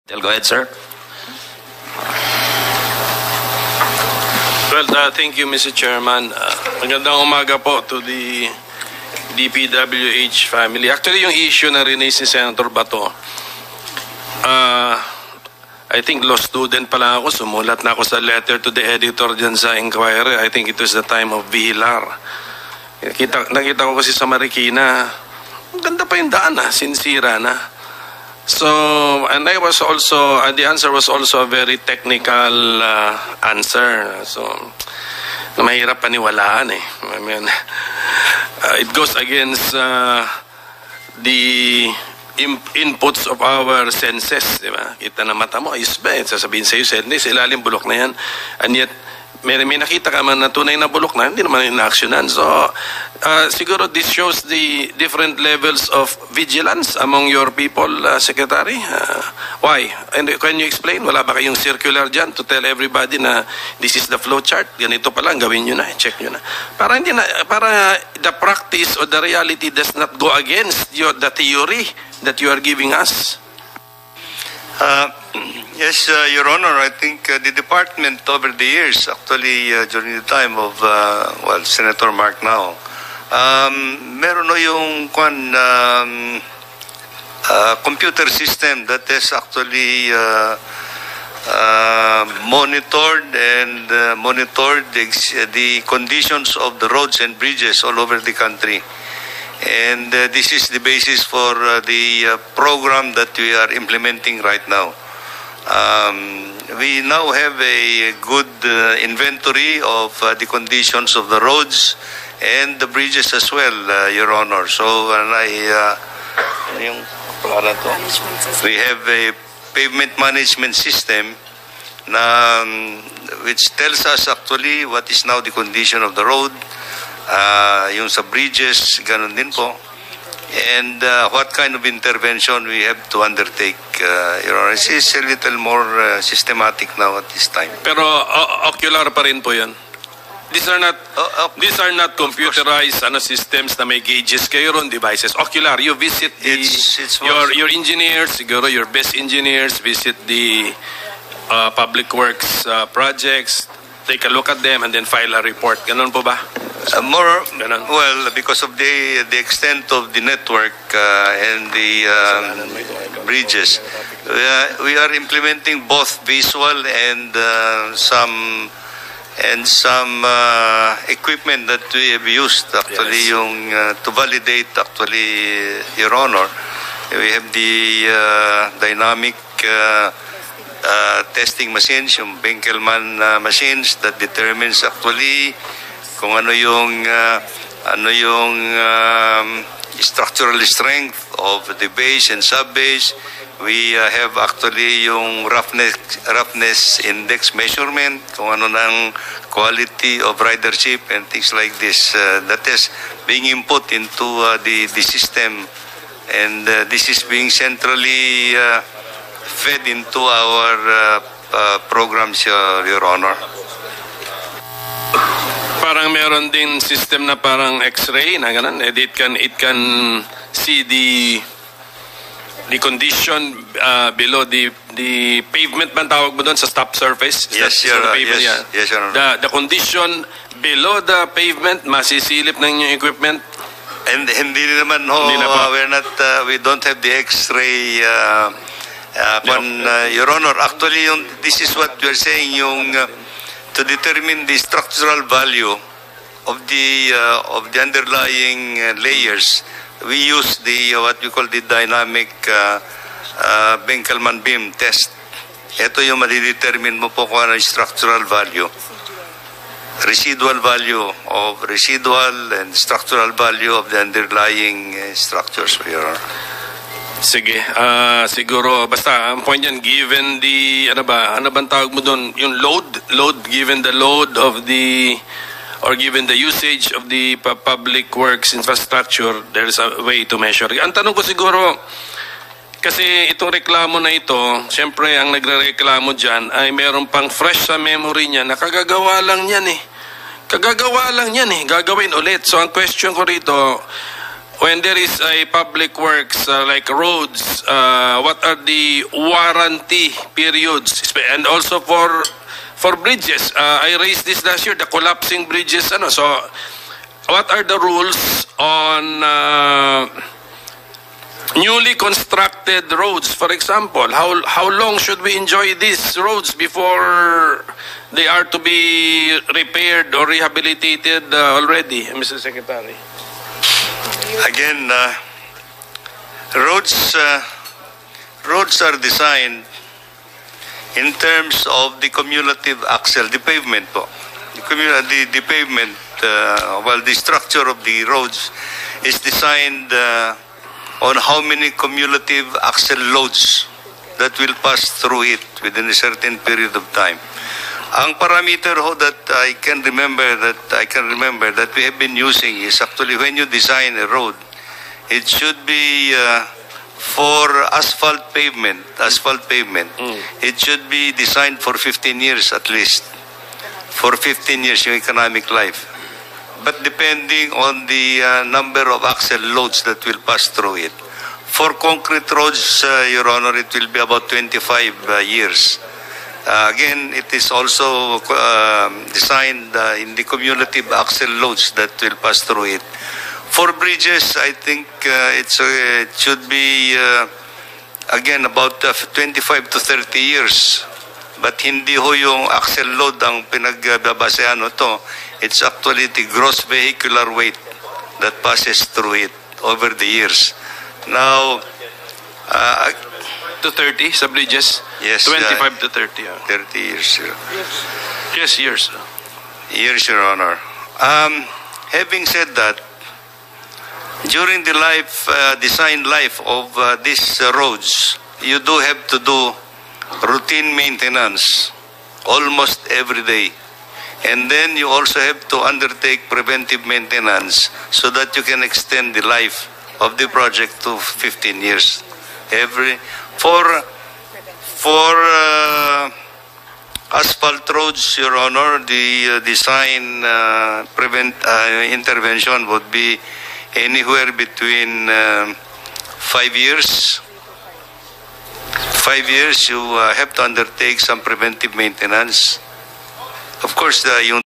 Go ahead, sir. Well, thank you, Mr. Chairman. Magandang umaga po to the DPWH family. Actually, yung issue na rin-raise ni Senator Bato, I think law student pa lang ako, sumulat na ako sa letter to the editor dyan sa Inquirer. I think it was the time of Villar. Nakita ko kasi sa Marikina, ganda pa yung daan sinsira na. So, and I was also, the answer was also a very technical answer. So, mahirap paniwalaan eh. I mean, it goes against the inputs of our senses, di ba? Kita na mata mo, ayos ba? Sasabihin sa'yo, sa ilalim bulok na yan. And yet, may nakita ka man na tunay na bulok na, hindi naman ina-actionan. So, siguro this shows the different levels of vigilance among your people, Secretary. Why? And can you explain? Wala ba kayong circular dyan to tell everybody na this is the flow chart? Ganito pa lang, gawin nyo na, check nyo na. Para the practice or the reality does not go against the theory that you are giving us. Yes, Your Honor, I think the department over the years, actually during the time of, Senator Mark now, meron no yung computer system that is actually monitored the conditions of the roads and bridges all over the country. And this is the basis for the program that we are implementing right now. We now have a good inventory of the conditions of the roads and the bridges as well, Your Honor. So, we have a pavement management system which tells us actually what is now the condition of the road, yung sa bridges, ganun din po. And what kind of intervention we have to undertake. Your Honor, it is a little more systematic now at this time. Pero ocular pa rin po yan. These are not computerized systems na may gauges kayo ron, devices. Ocular, you visit your engineers, siguro your best engineers, visit the public works projects, take a look at them, and then file a report. Ganon po ba? Well, because of the extent of the network and the bridges, we are implementing both visual and some equipment that we have used actually to validate actually, Your Honor. We have the dynamic testing machines, yung Benkelman machines that determines actually kung ano yung structural strength of the base and sub-base. We have actually yung roughness index measurement, kung ano ng quality of ridership and things like this. That is being input into the system, and this is being centrally fed into our programs, Your Honor. Parang meron din system na parang X-ray na ganun. It can see the condition below the pavement man tawag mo doon sa stop surface. Yes, Your Honor. Yes, Your Honor. The condition below the pavement masisilip ng yung equipment. And hindi naman we don't have the X-ray Your Honor. Actually this is what we are saying, yung to determine the structural value of the underlying layers, we use the what we call the dynamic Benkelman beam test. Ito yung madidetermine mo po kung ano yung structural value, residual and structural value of the underlying structures, Your Honor. Sige, siguro basta ang point yan, given the ano bang tawag mo doon, yung load given the load of the or given the usage of the public works infrastructure, there's a way to measure. Ang tanong ko siguro, kasi itong reklamo na ito, siyempre ang nagrereklamo dyan ay meron pang fresh sa memory niya na kagagawa lang yan eh, gagawin ulit. So ang question ko rito, when there is a public works like roads, what are the warranty periods? And also for bridges, I raised this last year, the collapsing bridges. So, what are the rules on newly constructed roads? For example, how long should we enjoy these roads before they are to be repaired or rehabilitated already, Mr. Secretary? Again, roads are designed in terms of the cumulative axle, the pavement po. The pavement, the structure of the roads is designed on how many cumulative axle loads that will pass through it within a certain period of time. Ang parameter ho that I can remember that we have been using is actually when you design a road, it should be for asphalt pavement, it should be designed for 15 years at least. For 15 years yung economic life. But depending on the number of axle loads that will pass through it. For concrete roads, Your Honor, it will be about 25 years. Again, it is also designed in the cumulative axle loads that will pass through it. For bridges, I think it should be, again, about 25 to 30 years. But hindi ho yung axle load ang pinagbabasehan to. It's actually the gross vehicular weight that passes through it over the years. Now, to 30 sa bridges? Yes. 25 to 30. 30 years. Yes, years. Years, Your Honor. Having said that, during the design life of these roads, you do have to do routine maintenance almost every day. And then you also have to undertake preventive maintenance so that you can extend the life of the project to 15 years. For asphalt roads, Your Honor, the design intervention would be anywhere between 5 years. 5 years, you have to undertake some preventive maintenance. Of course, yung